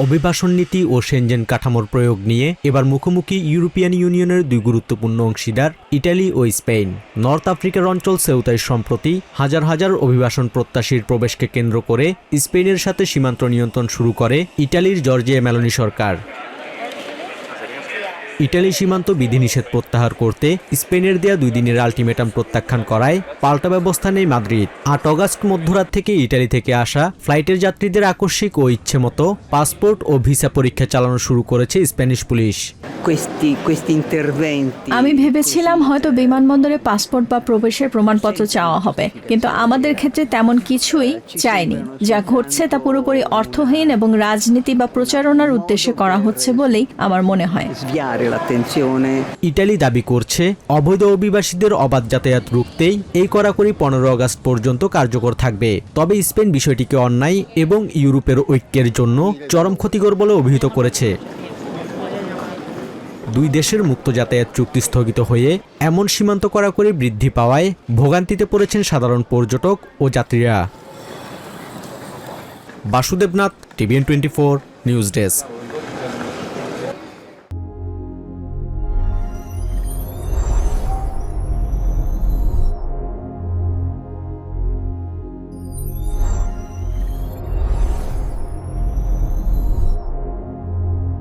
অভিবাসন নীতি ও সেনজেন কাঠামোর প্রয়োগ নিয়ে এবার মুখোমুখি ইউরোপিয়ান ইউনিয়নের দুই গুরুত্বপূর্ণ অংশীদার ইটালি ও স্পেন। নর্থ আফ্রিকার অঞ্চল সেউতায় সম্প্রতি হাজার হাজার অভিবাসন প্রত্যাশীর প্রবেশকে কেন্দ্র করে স্পেনের সাথে সীমান্ত নিয়ন্ত্রণ শুরু করে ইটালির জর্জিয়া মেলোনি সরকার। ইটালি সীমান্ত বিধিনিষেধ প্রত্যাহার করতে স্পেনের দেয়া 2 দিনের আলটিমেটাম প্রত্যাখ্যান করায় পাল্টা ব্যবস্থা নেয় মাদ্রিদ। 8 অগাস্ট মধ্যরাত থেকে ইটালি থেকে আসা ফ্লাইটের যাত্রীদের আকস্মিক ও ইচ্ছেমতো পাসপোর্ট ও ভিসা পরীক্ষা চালানো শুরু করেছে স্প্যানিশ পুলিশ। আমি ভেবেছিলাম হয়তো বিমানবন্দরে পাসপোর্ট বা প্রবেশের প্রমাণপত্র চাওয়া হবে, কিন্তু আমাদের ক্ষেত্রে তেমন কিছুই চাইনি। যা ঘটছে তা পুরোপুরি অর্থহীন এবং রাজনীতি বা প্রচারণার উদ্দেশ্যে করা হচ্ছে বলেই আমার মনে হয়। ইটালি দাবি করছে অবৈধ অভিবাসীদের অবাধ যাতায়াত রুখতেই এই কড়াকড়ি 15 অগাস্ট পর্যন্ত কার্যকর থাকবে। তবে স্পেন বিষয়টিকে অন্যায় এবং ইউরোপের ঐক্যের জন্য চরম ক্ষতিকর বলে অভিহিত করেছে। দুই দেশের মুক্ত যাতায়াত চুক্তি স্থগিত হয়ে এমন সীমান্ত কড়াকড়ি বৃদ্ধি পাওয়ায় ভোগান্তিতে পড়েছেন সাধারণ পর্যটক ও যাত্রীরা। Basudev Nath, TVN24 news desk.